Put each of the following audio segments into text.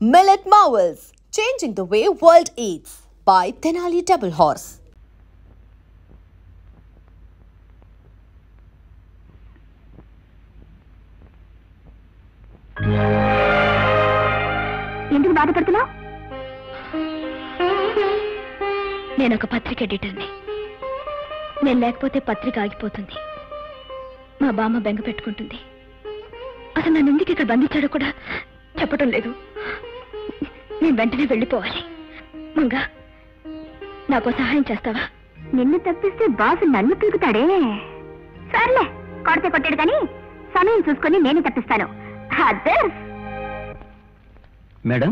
Millet Marvels, changing the way world eats by Tenali Double Horse. ఎందుకు బాధపడుతున్నావు? నేను ఒక పత్రిక ఎడిటర్ని. నేను లేకపోతే పత్రిక ఆగిపోతుంది. మా బామ్మ బెంగ పెట్టుకుంటుంది. అసలు నన్ను ఎందుకు ఇక్కడ బంధించాడో కూడా చెప్పటం లేదు. నేను వెంటనే వెళ్ళిపోవాలి. మంగా, నాకు సహాయం చేస్తావా? నిన్ను తప్పిస్తే బాసు నన్ను పీకుతాడే. సర్లే, కొడితే కొట్టాడు కానీ సమయం చూసుకొని నేనే తప్పిస్తాను. మేడం,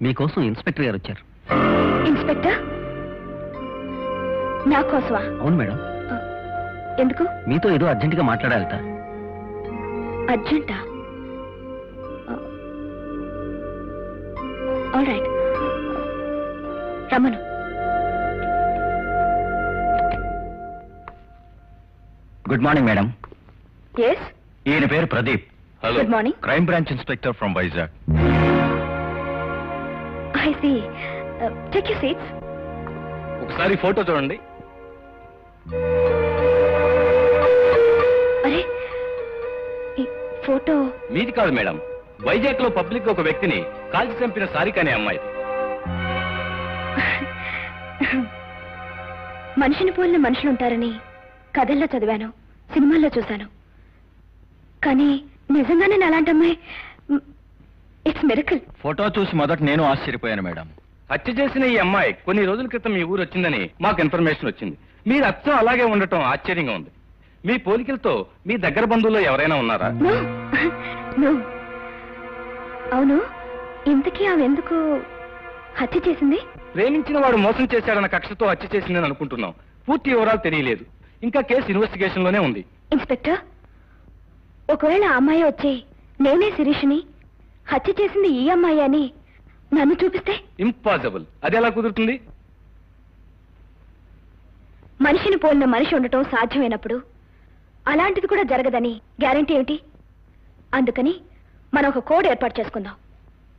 మీకోసం ఇన్స్పెక్టర్ గారు వచ్చారు. ఇన్స్పెక్టర్? నా కోసమా? అవును మేడం. ఎందుకు? మీతో ఏదో అర్జెంటుగా మాట్లాడాలట. అర్జెంటా? ఆల్ రైట్, రమ్మను. Good morning madam. ఎస్, ఈయన పేరు Pradeep. Hello. Good morning. Crime branch inspector from Vizag. I see. Take your seats. ఒకసారి ఫోటో చూడండి. అరే, ఈ ఫోటో మీది కాదు మేడం. వైజాగ్ లో పబ్లిక్ ఒక వ్యక్తిని కాల్చి చంపిన సారిక అనే అమ్మాయి. మనిషిని పోలిన మనుషులు ఉంటారని కథల్లో చదివాను, సినిమాల్లో చూశాను. కానీ నిజంగానే అలాంటి అమ్మాయి. It's miracle. ఫోటో చూసి మొదట నేను ఆశ్చర్యపోయాను మేడం. హత్య చేసిన ఈ అమ్మాయి కొన్ని రోజుల క్రితం మీ ఊరు వచ్చిందని మాకు ఇన్ఫర్మేషన్ వచ్చింది. మీరు అచ్చం అలాగే ఉండటం ఆశ్చర్యంగా ఉంది. మీ పోలికలతో మీ దగ్గర బంధువుల్లో ఎవరైనా ఉన్నారా? అవును, ఇంతకీ ఆమె ఎందుకు హత్య చేసింది? ప్రేమించిన వాడు మోసం చేశాడన్న కక్షతో హత్య చేసిందని అనుకుంటున్నాం. పూర్తి వివరాలు తెలియలేదు. ఇంకా కేసు ఇన్వెస్టిగేషన్ లోనే ఉంది. ఇన్స్పెక్టర్, ఒకవేళ ఆ అమ్మాయి వచ్చి నేనే శిరీష్ని, హత్య చేసింది ఈ అమ్మాయి అని నన్ను చూపిస్తే? ఇంపాసిబుల్. అది ఎలా కుదురుతుంది? మనిషిని పోలిన మనిషి ఉండటం సాధ్యమైనప్పుడు అలాంటిది కూడా జరగదని గ్యారంటీ ఏమిటి? అందుకని మనం ఒక కోడ్ ఏర్పాటు చేసుకుందాం.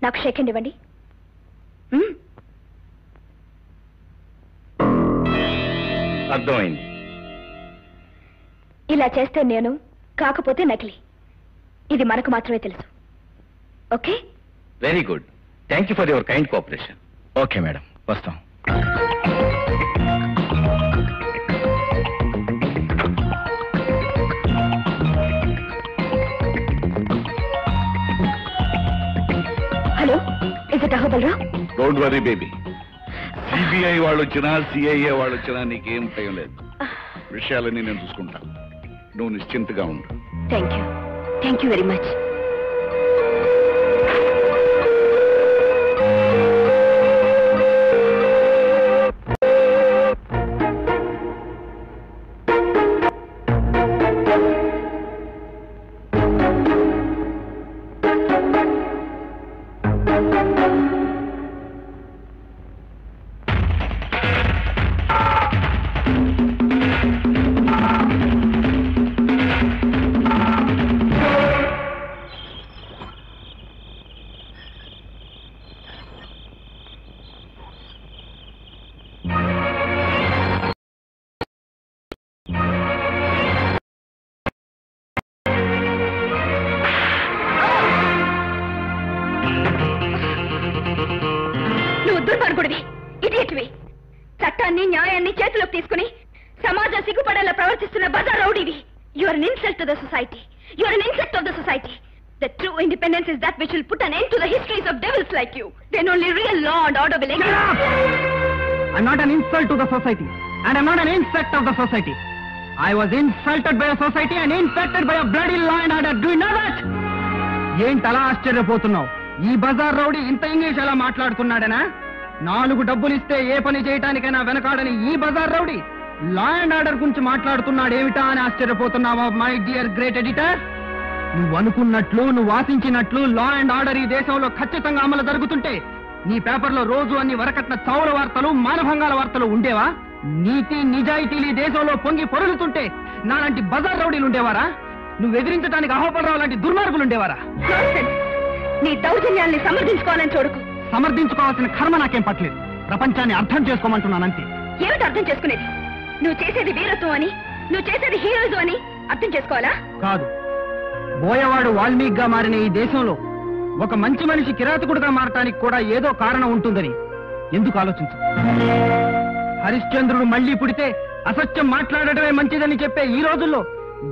నాకు షేక్ హ్యాండ్ ఇవ్వండి. అర్థమైంది. ఇలా చేస్తే నేను, కాకపోతే నకిలీ. ఇది మనకు మాత్రమే తెలుసు. Okay? Very good. Thank you for your kind cooperation. Okay madam, వస్తాం. Hello, is it Ahobalarao? Don't worry baby. CBI వాళ్ళు వచ్చినా సిఐఏ వాళ్ళు వచ్చినా నీకేం భయం లేదు. విషయాలన్నీ నేను చూసుకుంటాను. నువ్వు నిశ్చింతగా ఉండు. Thank you very much. చట్టాన్ని న్యాయాన్ని చేతిలోకి తీసుకుని సమాజం సిగ్గుపడేలా ప్రవర్తిస్తున్న బజార్ రౌడీవి. You are an insult to the society. You are an insect of the society. The true independence is that which will put an end to the histories of devils like you. Then only real law and order will exist. I'm not an insult to the society, and I'm not an insect of the society. I was insulted by a society and infected by a bloody law and order. Do you know that? ఏంటలా ఆశ్చర్యపోతున్నావు? ఈ బజార్ rowdy ఇంత English ఎలా మాట్లాడుతున్నాడనా? 4 డబ్బులు ఇస్తే ఏ పని చేయటానికైనా వెనకాడని ఈ బజార్ రౌడీ లా అండ్ ఆర్డర్ గురించి మాట్లాడుతున్నాడేమిటా అని ఆశ్చర్యపోతున్నావా మై డియర్ గ్రేట్ ఎడిటర్? నువ్వు అనుకున్నట్లు, నువ్వు ఆశించినట్లు లా అండ్ ఆర్డర్ ఈ దేశంలో ఖచ్చితంగా అమలు జరుగుతుంటే నీ పేపర్లో రోజు అన్ని వరకట్న చావుల వార్తలు, మానభంగాల వార్తలు ఉండేవా? నీతి నిజాయితీలు దేశంలో పొంగి పొరుగుతుంటే నాలాంటి బజార్ రౌడీలు ఉండేవారా? నువ్వు ఎదిరించడానికి అహోబలరావు లాంటి దుర్మార్గులు ఉండేవారా? నీ దౌర్జన్యాల్ని సమర్థించుకోవాలని చూడకు. సమర్థించుకోవాల్సిన కర్మ నాకేం పట్టలేదు. ప్రపంచాన్ని అర్థం చేసుకోమంటున్నానంతే. ఏమిటి అర్థం చేసుకునేది? నువ్వు చేసేది వీరత్వం అని, నువ్వు చేసేది హీరోయిజం అని అర్థం చేసుకోవాలా? కాదు, బోయవాడు వాల్మీకిగా మారిన ఈ దేశంలో ఒక మంచి మనిషి కిరాతకుడుగా మారటానికి కూడా ఏదో కారణం ఉంటుందని ఎందుకు ఆలోచించు? హరిశ్చంద్రుడు మళ్లీ పుడితే అసత్యం మాట్లాడటమే మంచిదని చెప్పే ఈ రోజుల్లో,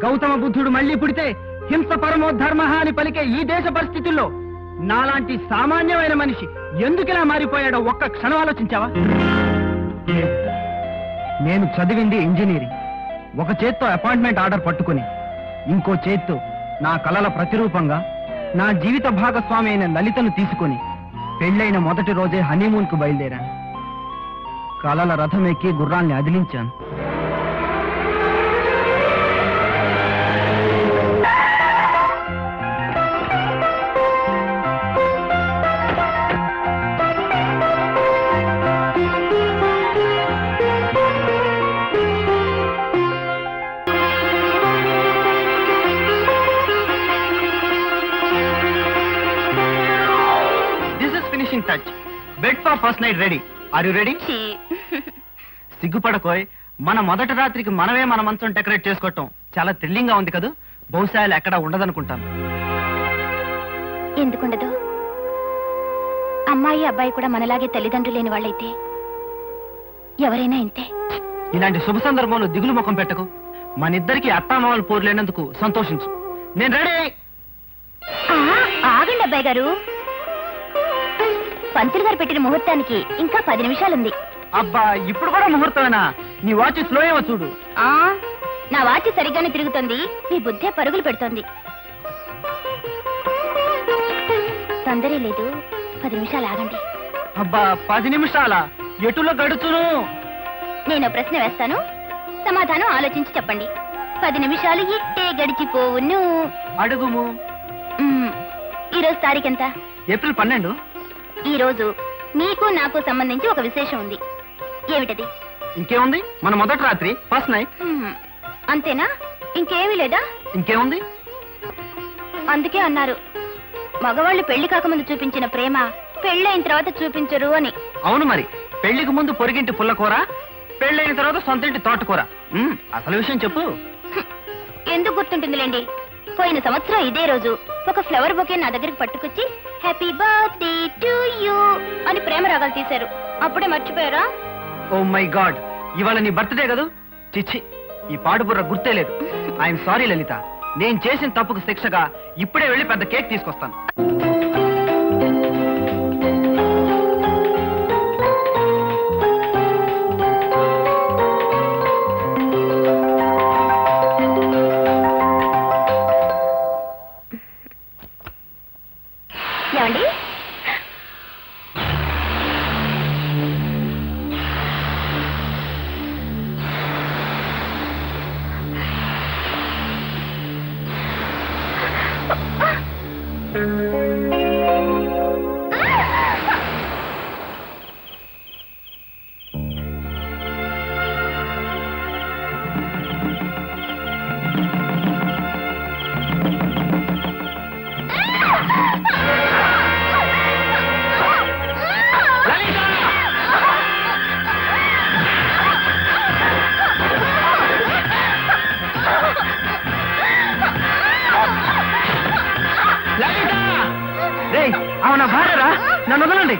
గౌతమ బుద్ధుడు మళ్లీ పుడితే హింస పరమో ధర్మ అని పలికే ఈ దేశ పరిస్థితుల్లో నాలాంటి సామాన్యమైన మనిషి ఎందుకిలా మారిపోయాడో ఒక్క క్షణం ఆలోచించావా? నేను చదివింది ఇంజనీరింగ్. ఒక చేత్తో అపాయింట్మెంట్ ఆర్డర్ పట్టుకుని ఇంకో చేత్తో నా కలల ప్రతిరూపంగా నా జీవిత భాగస్వామి అయిన లలితను తీసుకుని పెళ్ళైన మొదటి రోజే హనీమూన్ కు బయలుదేరాను. కలల రథం ఎక్కి గుర్రాల్ని అదిలించాను. Touch bed for first night ready. Are you ready? సిగ్గుపడకోయ్. మన మొదటి రాత్రికి మనమే మన మంచం డెకరేట్ చేసుకోవటం చాలా థ్రిల్లింగ్ గా ఉంది కదా. బహుశా ఎక్కడ ఉండదనుకుంటాను. ఎందుకుండదు? అమ్మాయి అబ్బాయి కూడా మనలాగే తల్లిదండ్రులు లేని వాళ్ళైతే ఎవరైనా ఇంతే. ఇలాంటి శుభ సందర్భంలో దిగులు ముఖం పెట్టకు. మనిద్దరికి అత్తామామలు పోరు లేనందుకు సంతోషించు. నేను రెడీ. ఆగండి అబ్బాయి గారు, పంతులు గారు పెట్టిన ముహూర్తానికి ఇంకా 10 నిమిషాలుంది. అబ్బా, ఇప్పుడు కూడా ముహూర్తమేనా? నీ వాచ్ స్లో ఏమో చూడు. నా వాచ్ సరిగ్గానే తిరుగుతుంది, మీ బుద్ధే పరుగులు పెడుతోంది. తొందరే లేదు, 10 నిమిషాలు ఆగండి. అబ్బా, 10 నిమిషాలా? ఎటులో గడుచును? నేను ప్రశ్న వేస్తాను, సమాధానం ఆలోచించి చెప్పండి. 10 నిమిషాలు ఇట్టే గడిచిపోవును. అడుగుము. ఈరోజు తారీఖెంత? ఏప్రిల్ 12. ఈ రోజు నీకు నాకు సంబంధించి ఒక విశేషం ఉంది. ఏమిటది? ఇంకేముంది, మన మొదటి రాత్రి, ఫస్ట్ నైట్. అంతేనా? ఇంకేమీ లేదా? ఇంకేముంది? అందుకే అన్నారు, మగవాళ్ళు పెళ్లి కాకముందు చూపించిన ప్రేమ పెళ్ళైన తర్వాత చూపించరు అని. అవును మరి, పెళ్లికి ముందు పొరిగింటి పుల్లకూర, పెళ్ళైన తర్వాత సొంతింటి తోటకూర. అసలు విషయం చెప్పు. ఎందుకు గుర్తుంటుందిలేండి. పోయిన సంవత్సరం ఇదే రోజు ఒక ఫ్లవర్ బొకే నా దగ్గరికి పట్టుకొచ్చి హ్యాపీ బర్త్డే టు యూ అని ప్రేమ రాగాలు తీశారు. అప్పుడే మర్చిపోయారా? ఓ మై గాడ్, ఇవాళ నీ బర్త్డే కదా? చిచ్చి, ఈ పాడుబుర్ర గుర్తే లేదు. ఐఎమ్ సారీ లలిత. నేను చేసిన తప్పుకు శిక్షగా ఇప్పుడే వెళ్ళి పెద్ద కేక్ తీసుకొస్తాను. ఏమండి, అవునా భార్యరా? నన్ను వదలండి.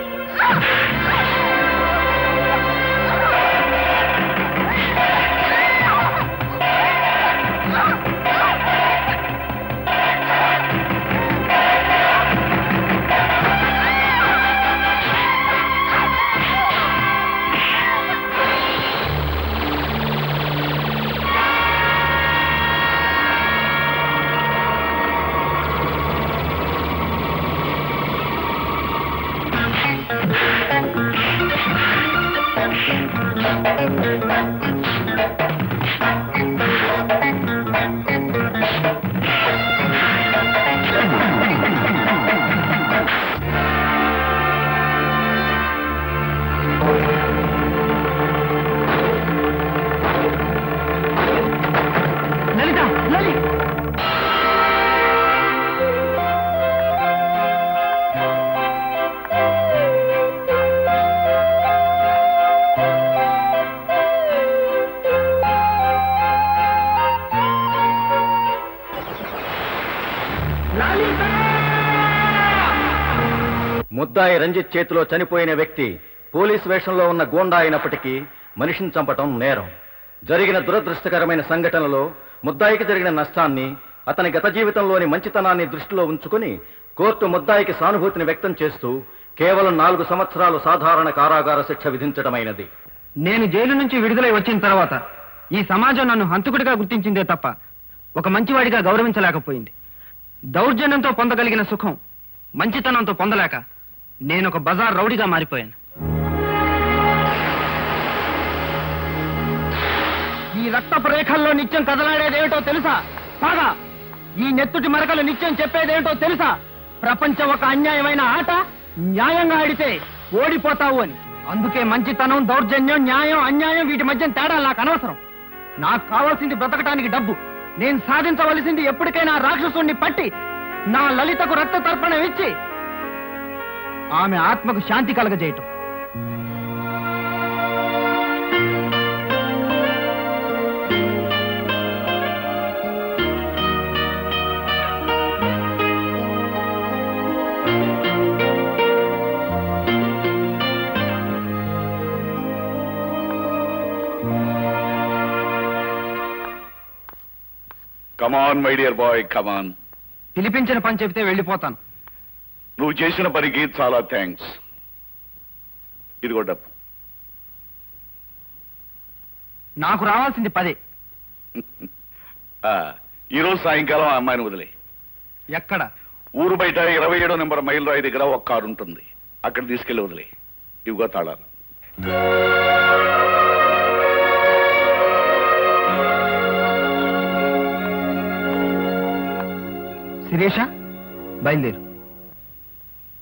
ముద్దాయి రంజిత్ చేతిలో చనిపోయిన వ్యక్తి పోలీస్ వేషంలో ఉన్న గూండా అయినప్పటికీ మనిషిని చంపటం నేరం. జరిగిన దురదృష్టకరమైన సంఘటనలో ముద్దాయికి జరిగిన నష్టాన్ని, అతని గత జీవితంలోని మంచితనాన్ని దృష్టిలో ఉంచుకుని కోర్టు ముద్దాయికి సానుభూతిని వ్యక్తం చేస్తూ కేవలం 4 సంవత్సరాలు సాధారణ కారాగార శిక్ష విధించడమైనది. నేను జైలు నుంచి విడుదలై వచ్చిన తర్వాత ఈ సమాజం నన్ను హంతకుడిగా గుర్తించిందే తప్ప ఒక మంచివాడిగా గౌరవించలేకపోయింది. దౌర్జన్యంతో పొందగలిగిన సుఖం మంచితనంతో పొందలేక నేను ఒక బజార్ రౌడీగా మారిపోయాను. ఈ రక్తపు రేఖల్లో నిత్యం కదలాడేదేమిటో తెలుసా? బాగా ఈ నెత్తుటి మరకలు నిత్యం చెప్పేదేమిటో తెలుసా? ప్రపంచం ఒక అన్యాయమైన ఆట, న్యాయంగా ఆడితే ఓడిపోతావు అని. అందుకే మంచితనం, దౌర్జన్యం, న్యాయం, అన్యాయం వీటి మధ్య తేడా నాకు అనవసరం. నాకు కావాల్సింది బ్రతకటానికి డబ్బు. నేను సాధించవలసింది ఎప్పటికైనా రాక్షసుణ్ణి పట్టి నా లలితకు రక్త తర్పణం ఇచ్చి ఆమె ఆత్మకు శాంతి కలగజేయటం. కమాన్ మై డియర్ బాయ్, కమాన్. పిలిపించిన పని చెబితే వెళ్ళిపోతాను. నువ్వు చేసిన పనికి చాలా థ్యాంక్స్. ఇదిగో డబ్బు. నాకు రావాల్సింది 10. ఈరోజు సాయంకాలం ఆ అమ్మాయిని వదిలే. ఎక్కడ? ఊరు బయట 27వ నెంబర్ మైల్ రాయి దగ్గర ఒక కారు ఉంటుంది, అక్కడ తీసుకెళ్లి వదిలే. ఇవిగో తాళాలు. శిరీష, బయలుదేరు.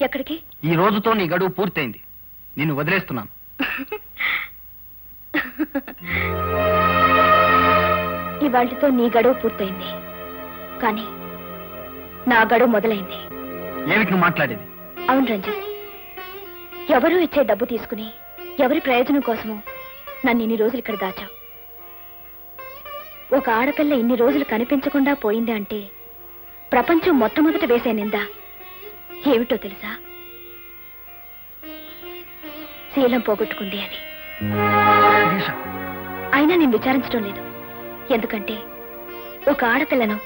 ఎక్కడికి? ఈ రోజుతో నీ గడువు పూర్తయింది. నిన్ను వదిలేస్తున్నాను. ఇవాళ్టితో నీ గడువు పూర్తయింది, కానీ నా గడువు మొదలైంది. ఏమిటి నువ్వు మాట్లాడేది? అవును రంజిత్, ఎవరూ ఇచ్చే డబ్బు తీసుకుని ఎవరి ప్రయోజనం కోసమో నన్ను ఇన్ని రోజులు ఇక్కడ దాచావు. ఒక ఆడపిల్ల ఇన్ని రోజులు కనిపించకుండా పోయింది అంటే ప్రపంచం మొట్టమొదట వేసే నింద ఏమిటో తెలుసా? శీలం పోగొట్టుకుంది అని. అయినా నేను విచారించడం లేదు. ఎందుకంటే ఒక ఆడపిల్లను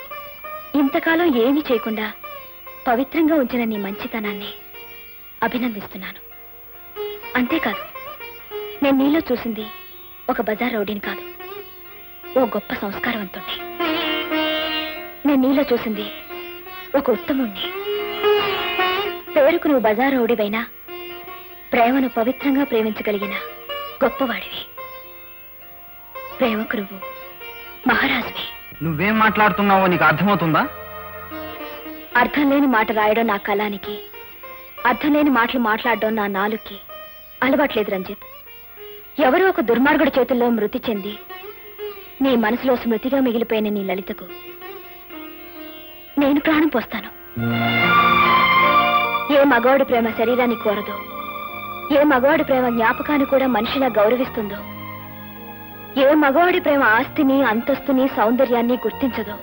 ఇంతకాలం ఏమీ చేయకుండా పవిత్రంగా ఉంచిన నీ మంచితనాన్ని అభినందిస్తున్నాను. అంతేకాదు, నేను నీలో చూసింది ఒక బజార్ రౌడీని కాదు, ఓ గొప్ప సంస్కారవంతుణ్ణి. నేను నీలో చూసింది ఒక ఉత్తముణ్ణి. పేరుకు నువ్వు బజార్ రౌడీవైనా ప్రేమను పవిత్రంగా ప్రేమించగలిగిన గొప్పవాడివి. ప్రేమకు నువ్వు మహారాజువి. నువ్వేం మాట్లాడుతున్నావో నీకు అర్థమవుతుందా? అర్థం లేని మాట రాయడం నా కళానికి, అర్థం లేని మాటలు మాట్లాడడం నా నాలుగుకి అలవాట్లేదు రంజిత్. ఎవరో ఒక దుర్మార్గుడి చేతుల్లో మృతి చెంది నీ మనసులో స్మృతిగా మిగిలిపోయిన నీ లలితకు నేను ప్రాణం పోస్తాను. ఏ మగవాడి ప్రేమ శరీరాన్ని కోరదో, ఏ మగవాడి ప్రేమ జ్ఞాపకాన్ని కూడా మనిషిలా గౌరవిస్తుందో, ఏ మగవాడి ప్రేమ ఆస్తిని, అంతస్తుని, సౌందర్యాన్ని గుర్తించదో,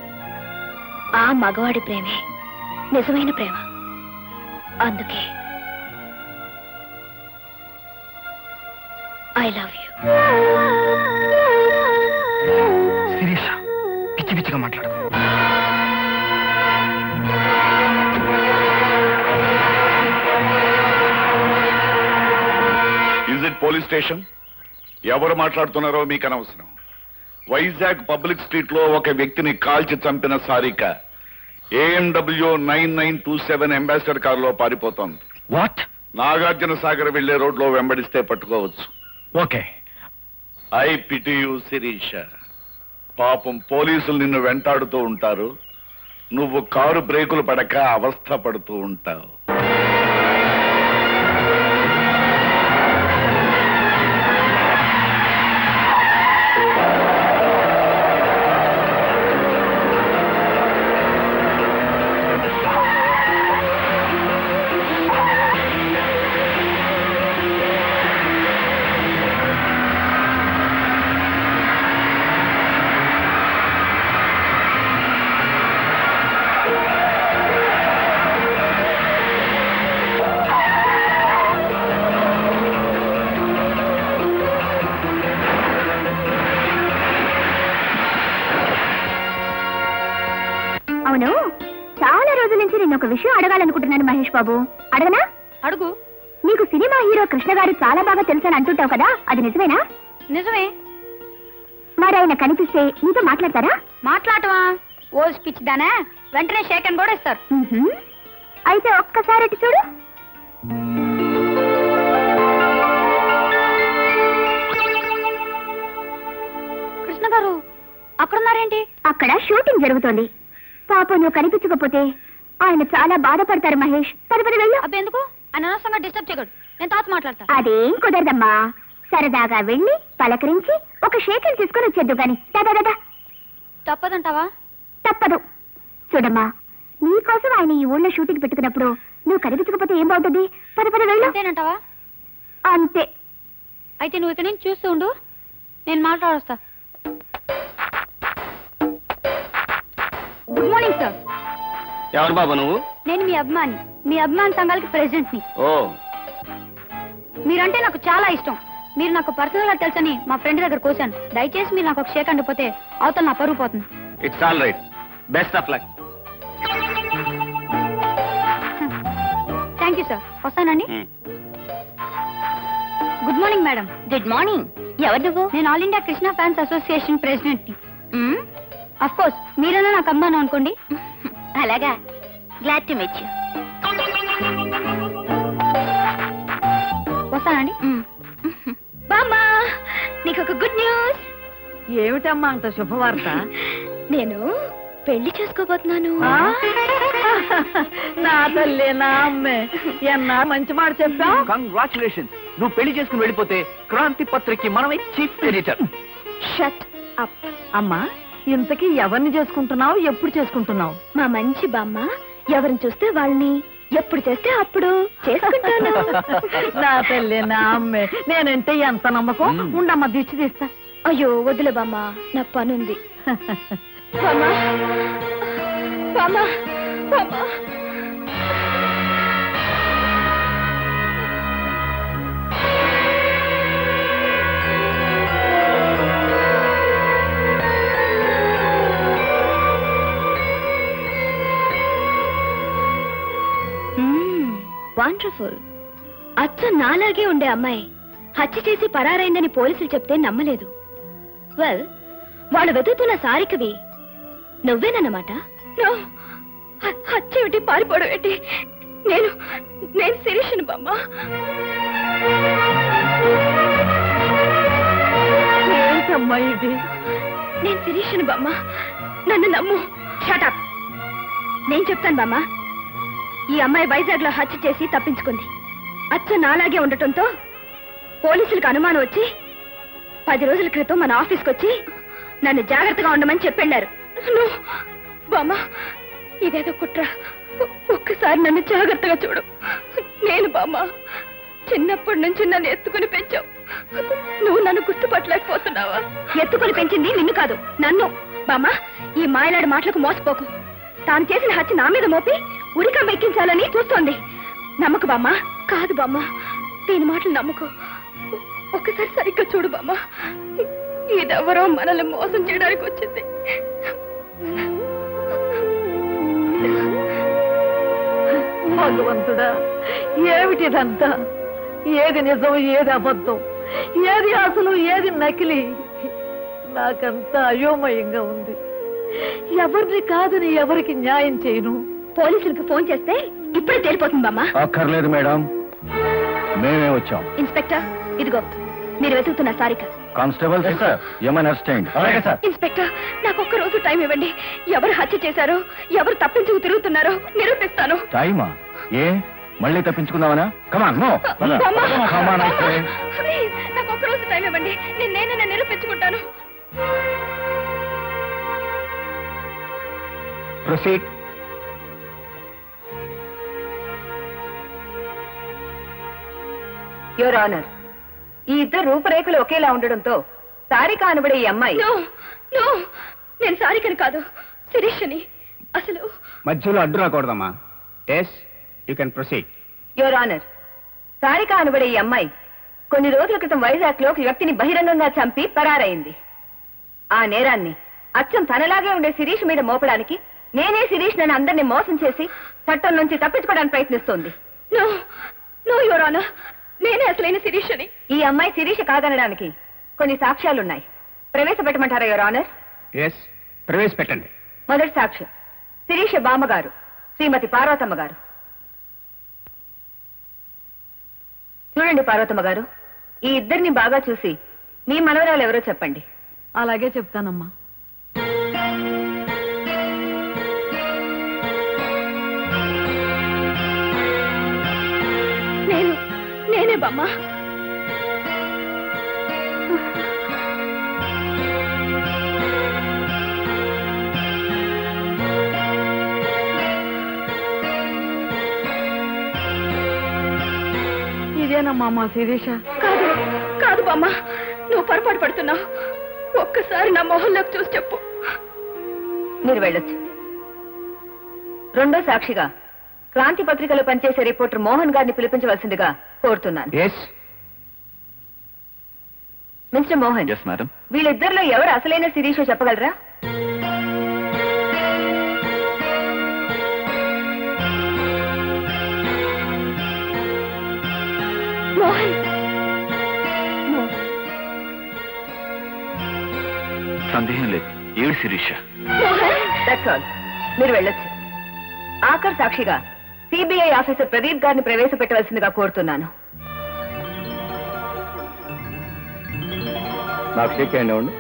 ఆ మగవాడి ప్రేమే నిజమైన ప్రేమ. అందుకే ఐ లవ్ యూ. శిరీష, పిచ్చి పిచ్చిగా మాట్లాడు. Is it police station? ఎవరు మాట్లాడుతున్నారో మీకు అనవసరం. వైజాగ్ పబ్లిక్ స్ట్రీట్ లో ఒక వ్యక్తిని కాల్చి చంపిన సారిక AMW 9927 అంబాసిడర్ కారులో పారిపోతోంది. వాట్? నాగార్జున సాగర్ వెళ్లే రోడ్లో వెంబడిస్తే పట్టుకోవచ్చు. Okay. I pity you Shirisha. పాపం పోలీసులు నిన్ను వెంటాడుతూ ఉంటారు, నువ్వు కారు బ్రేకులు పడక అవస్థ పడుతూ ఉంటావు. నేను ఒక విషయం అడగాలనుకుంటున్నాను మహేష్ బాబు. అడగనా? అడుగు. నీకు సినిమా హీరో కృష్ణ గారు చాలా బాగా తెలుసని అంటుంటావు కదా, అది నిజమేనా? నిజమే. మరి ఆయన కనిపిస్తే నీతో మాట్లాడతారా? మాట్లాడటమా? ఓ స్పీచ్ దానా, వెంటనే షేక్ అని కూడా ఇస్తారు. అయితే ఒక్కసారి అటు చూడు. కృష్ణ గారు అక్కడున్నారేంటి? అక్కడ షూటింగ్ జరుగుతోంది. పాపం నువ్వు కనిపించకపోతే ఆయన చాలా బాధపడతారు మహేష్. పది వెళ్ళు. అబ్బెందుకు? ఆయన అనవసరంగా డిస్టర్బ్ చేయకూడదు. నేను తాత మాట్లాడతా. అదేం కుదరదమ్మా. సరదాగా వెళ్ళి పలకరించి ఒక షేకిల్ తీసుకొని వచ్చేద్దు గాని. దాదా తప్పదంటావా? తప్పదు. చూడమ్మా, నీకోసం ఆయన ఈ ఊళ్ళో షూటింగ్ పెట్టుకున్నప్పుడు నువ్వు కనిపించకపోతే ఏం బాగుంటుంది? పది వెళ్ళు. అంతేనంటావా? అంతే. అయితే నువ్వు ఇక్కడ నుంచి చూస్తూ ఉండు, నేను మాట్లాడొస్తా. Good morning sir. ఎవరు బాబు నువ్వు? నేను మీ అభిమాని, మీ అభిమాన్ సంఘాలకి ప్రెసిడెంట్ ని. ఓ, మీరంటే నాకు చాలా ఇష్టం. మీరు నాకు పర్సనల్ గా తెలుసని మా ఫ్రెండ్ దగ్గర కోశాను. దయచేసి మీరు నాకు ఒక షేక్ అండిపోతే అవతల నా పరుగు పోతుంది. It's all right. Best of luck. Thank you sir. వస్తానండి. Good morning madam. Good morning. ఎవరు నువ్వు? నేను all India Krishna fans association president ని. అఫ్ కోర్స్ మీరన్నా నాకు అమ్మాను అనుకోండి. అలాగా, గ్లాడ్ టు మీట్ యు. వస్తానండి. బామ్మా, నీకు ఒక గుడ్ న్యూస్. ఏమిటమ్మా అంత శుభవార్త? నేను పెళ్లి చేసుకోబోతున్నాను. నా తల్లి, నా అమ్మే, ఎన్నా మంచి మాట చెప్పావు. కంగ్రాచులేషన్స్. నువ్వు పెళ్లి చేసుకుని వెళ్ళిపోతే క్రాంతి పత్రికకి మనమే చీఫ్ ఎడిటర్. Shut up. అమ్మా, ఇంతకీ ఎవరిని చేసుకుంటున్నావు, ఎప్పుడు చేసుకుంటున్నావు? మా మంచి బామ్మ ఎవరిని చూస్తే వాళ్ళని, ఎప్పుడు చేస్తే అప్పుడు చేసుకుంటాను. నా తల్లి, నా అమ్మే, నేనంటే ఎంత నమ్మకం. ఉండమ్మా, దిష్టి తీస్తా. అయ్యో వదిలే బామ్మ, నాకు పనుంది. బామ్మ, బామ్మ, బామ్మ. వండర్ఫుల్. అచ్చ నాలాగే ఉండే అమ్మాయి హత్య చేసి పరారైందని పోలీసులు చెప్తే నమ్మలేదు. వెల్, వాళ్ళు వెతుకుతున్న సారికవి నువ్వేనన్నమాట. హత్య ఏమిటి, పారిపోవడం ఏంటి? నేను శిరీషను బామ్మ. ఏంటమ్మా ఇది? నేను శిరీషను బామ్మ, నన్ను నమ్ము. షటప్. నేను చెప్తాను బామ్మ. ఈ అమ్మాయి వైజాగ్ లో హత్య చేసి తప్పించుకుంది. అచ్చ నాలాగే ఉండటంతో పోలీసులకు అనుమానం వచ్చి 10 రోజుల క్రితం మన ఆఫీస్కి వచ్చి నన్ను జాగ్రత్తగా ఉండమని చెప్పారు. బామ్మ, ఇదేదో కుట్ర. ఒక్కసారి నన్ను జాగ్రత్తగా చూడు. నేను బామ్మ, చిన్నప్పటి నుంచి నన్ను ఎత్తుకుని పెంచావు. నువ్వు నన్ను గుర్తుపట్టలేకపోతున్నావా? ఎత్తుకుని పెంచింది నిన్ను కాదు, నన్ను. బామ్మ, ఈ మాయలాడి మాటలకు మోసపోకు. తాను చేసిన హత్య నా మీద మోపి ఉరికం ఎక్కించాలని చూస్తోంది. నమ్మకు బామ్మ. కాదు బామ్మ, దీని మాటలు నమ్మకు. ఒక్కసారి సరిగ్గా చూడు బామ్మ. ఇదెవరో మనల్ని మోసం చేయడానికి వచ్చింది. భగవంతుడా, ఏమిటిదంతా? ఏది నిజం, ఏది అబద్ధం, ఏది అసలు, ఏది నకిలీ? నాకంతా అయోమయంగా ఉంది. ఎవరిని కాదని ఎవరికి న్యాయం చేయను. పోలీసులకు ఫోన్ చేస్తే ఇప్పుడే తేలిపోతుంది బామ్మ. అక్కర్లేదు మేడం, మేమే వచ్చాం. ఇన్స్పెక్టర్, ఇదిగో మీరు వెతుకుతున్న సారిక. కానిస్టేబుల్ సార్, ఏమైనా అరెస్టెంట్? అలాగే సార్. ఇన్స్పెక్టర్, నాకు ఒక్క రోజు టైం ఇవ్వండి. ఎవరు హత్య చేశారో, ఎవరు తప్పించుకు తిరుగుతున్నారో నిరూపిస్తాను. టైమా? ఏ మళ్ళీ తప్పించుకుందామనా? కమాన్, నో. ప్లీజ్, నాకు ఒక్క రోజు టైం ఇవ్వండి. నేను నిరూపించుకుంటాను. ప్రొసీడ్. యువర్ ఆనర్, ఈ ఇద్దరు రూపురేఖలు ఒకేలా ఉండడంతో సారిక అనబడే ఈ అమ్మాయి. నేను సారికని కాదు, శిరీషని. అసలు మధ్యలో అడ్డు రాకూడదమ్మా. Yes, you can proceed. Your honour, Sarika అనబడే ఈ అమ్మాయి కొన్ని రోజుల క్రితం వైజాగ్ లో ఒక వ్యక్తిని బహిరంగంగా చంపి పరారైంది. ఆ నేరాన్ని అచ్చం తనలాగే ఉండే శిరీష్ మీద మోపడానికి నేనే శిరీష్ నన్ను అందరినీ మోసం చేసి చట్టం నుంచి తప్పించుకోవడానికి ప్రయత్నిస్తోంది. నేనే అసలైన శిరీష్ అని. ఈ అమ్మాయి శిరీష కాదనడానికి కొన్ని సాక్ష్యాలున్నాయి. ప్రవేశపెట్టమంటారా యువర్ ఆనర్? ప్రవేశపెట్టండి. మొదటి సాక్ష్యం శిరీష బామ్మగారు శ్రీమతి పార్వతమ్మ గారు. చూడండి పార్వతమ్మ గారు, ఈ ఇద్దరిని బాగా చూసి మీ మనవరాలు ఎవరో చెప్పండి. అలాగే చెప్తానమ్మా. నేనే బామ్మ. ఇదేనమ్మా మా శిరీష. కాదు కాదు బామ్మ, నువ్వు పొరపాటు పడుతున్నావు. ఒక్కసారి నా మొహంలోకి చూసి చెప్పు. మీరు వెళ్ళొచ్చు. రెండో సాక్షిగా క్రాంతి పత్రికలో పనిచేసే రిపోర్టర్ మోహన్ గారిని పిలిపించవలసిందిగా కోరుతున్నాను. మిస్టర్ మోహన్, వీళ్ళిద్దరిలో ఎవరు అసలైన శిరీషో చెప్పగలరా? మోహన్, సందేహం లేదు, ఏడు శిరీష. That's all. మీరు వెళ్ళొచ్చు. ఆఖరి సాక్షిగా సిబిఐ ఆఫీసర్ ప్రదీప్ గారిని ప్రవేశపెట్టవలసిందిగా కోరుతున్నాను. నాకు షేక్ హ్యాండ్ ఇవ్వండి.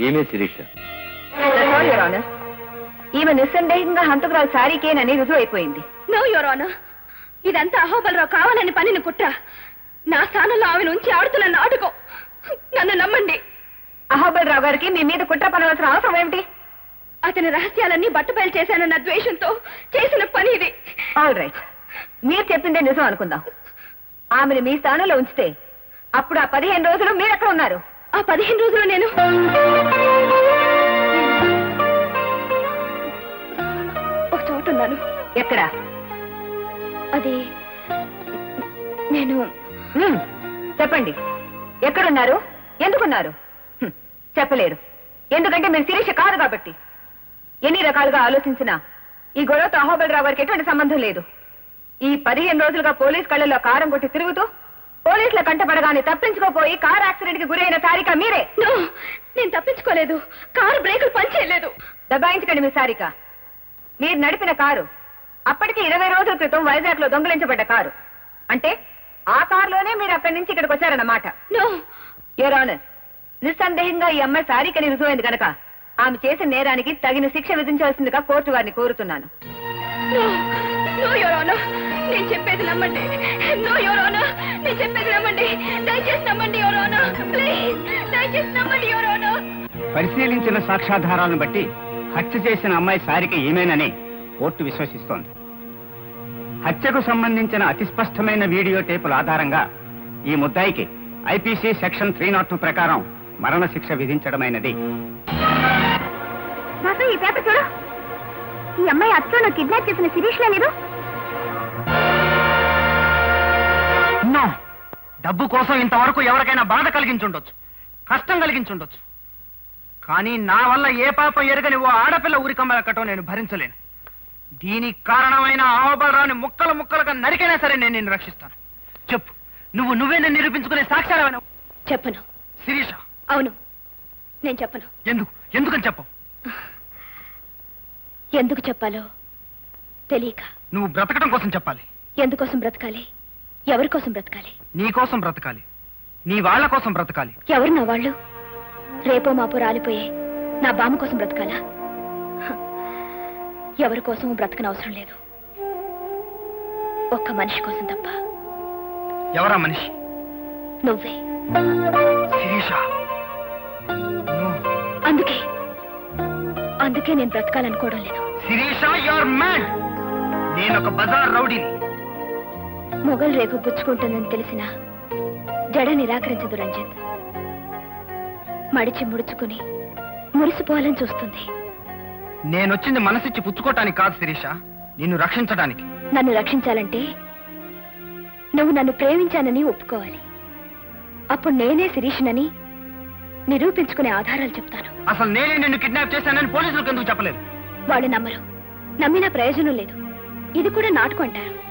ఏమే శిరీష? ఈమె నిస్సందేహంగా హంతకురాలు సారీకేనని రుజువు అయిపోయింది. నో యువర్ ఆనర్, ఇదంతా అహోబలరావు కావాలని పనిని కుట్ర. నా స్థానంలో ఆమె నుంచి ఆడుతున్న నాటకం. నన్ను నమ్మండి. అహోబలరావు గారికి మీ మీద కుట్ర పనవలసిన అవసరం ఏమిటి? అతని రహస్యాలన్నీ బట్టబయలు చేశానన్న ద్వేషంతో చేసిన పని ఇది. ఆల్ రైట్, మీరు చెప్పిందే నిజం అనుకుందాం. ఆమెను మీ స్థానంలో ఉంచితే అప్పుడు ఆ 15 రోజులు మీరెక్కడ ఉన్నారు? ఆ 15 రోజులు నేను ఒక చోట ఉన్నాను. ఎక్కడ? అది నేను చెప్పండి. ఎక్కడున్నారు? ఎందుకున్నారు? చెప్పలేరు. ఎందుకంటే మీరు శిరీష కాదు కాబట్టి. ఎన్ని రకాలుగా ఆలోచించినా ఈ గొడవతో అహోబలరావు గారికి ఎటువంటి సంబంధం లేదు. ఈ 15 రోజులుగా పోలీస్ కళ్ళల్లో కారం కొట్టి తిరుగుతూ పోలీసుల కంటపడగానే తప్పించుకోపోయి కారు యాక్సిడెంట్ కి గురైన సారిక మీరే. నేను తప్పించుకోలేదు. కారు బ్రేకులు పనిచేయలేదు. దబాయించకండి మీ సారిక. మీరు నడిపిన కారు అప్పటికి 20 రోజుల క్రితం వైజాగ్ లో దొంగిలించబడ్డ కారు. అంటే ఆ కారులోనే మీరు అక్కడి నుంచి ఇక్కడికి వచ్చారన్నమాట. యువర్ ఆనర్, నిస్సందేహంగా ఈ అమ్మాయి సారికని రుజువైంది కనుక ఆమె చేసిన నేరానికి తగిన శిక్ష విధించవలసిందిగా కోర్టు వారిని కోరుతున్నాను. నేను చెప్పేది నమ్మండి. నో యువర్ ఆనర్, నేను చెప్పేది నమ్మండి. దయచేసి నమ్మండి యువర్ ఆనర్. ప్లీజ్ దయచేసి నమ్మండి యువర్ ఆనర్. పరిశీలించిన సాక్ష్యాధారాలను బట్టి హత్య చేసిన అమ్మాయి సారిక ఈమెనని కోర్టు విశ్వసిస్తోంది. హత్యకు సంబంధించిన అతి స్పష్టమైన వీడియో టేపుల ఆధారంగా ఈ ముద్దాయికి ఐపీసీ సెక్షన్ 302 ప్రకారం మరణశిక్ష విధించడమైనది. ఈ పేపర్ చూడు. ఈ అమ్మాయి అచ్చను కిడ్నాప్ చేసిన శిరీష్ లేదు. డబ్బు కోసం ఇంతవరకు ఎవరికైనా బాధ కలిగించుండొచ్చు, కష్టం కలిగించుండొచ్చు. కానీ నా వల్ల ఏ పాపం ఎరగని ఓ ఆడపిల్ల ఊరికమ్మలక్కటం నేను భరించలేను. దీనికి కారణమైన అహోబలరావుని ముక్కలు ముక్కలుగా నరికైనా సరే నేను నిన్ను రక్షిస్తాను. చెప్పు, నువ్వే నన్ను నిరూపించుకునే సాక్ష్యాలు. చెప్పను. శిరీష? అవును, నేను చెప్పను. ఎందుకని చెప్పు? ఎందుకు చెప్పాలో తెలియక. నువ్వు బ్రతకడం కోసం చెప్పాలి. ఎందుకోసం బ్రతకాలి? ఎవరి కోసం బ్రతకాలి? నీ కోసం బ్రతకాలి. నీ వాళ్ళ కోసం బ్రతకాలి. ఎవరు నా వాళ్ళు? రేపో మాపో రాలిపోయే నా బామ్మ కోసం బ్రతకాలా? ఎవరి కోసం బ్రతకనవసరం లేదు. ఒక్క మనిషి కోసం తప్ప. ఎవరా మనిషి? నువ్వే. శిరీష, అందుకే నేను బ్రతకాలనుకోవడం లేదు. Shirisha, your mad. నేను ఒక బజార్ రౌడీని. మొగల్ రేకు గుచ్చుకుంటుందని తెలిసినా జడ నిరాకరించదు రంజిత్. మడిచి ముడుచుకుని మురిసిపోవాలని చూస్తుంది. నేనొచ్చింది మనసిచ్చి పుచ్చుకోవటానికి కాదు శిరీష, నిన్ను రక్షించడానికి. నన్ను రక్షించాలంటే నువ్వు నన్ను ప్రేమించానని ఒప్పుకోవాలి. అప్పుడు నేనే శిరీషనని నిరూపించుకునే ఆధారాలు చెప్తాను. అసలు నేనే నిన్ను కిడ్నాప్ చేశానని పోలీసులకు ఎందుకు చెప్పలేదు? వాళ్ళు నమ్మరు. నమ్మినా ప్రయోజనం లేదు. ఇది కూడా నాటకం అంటారు.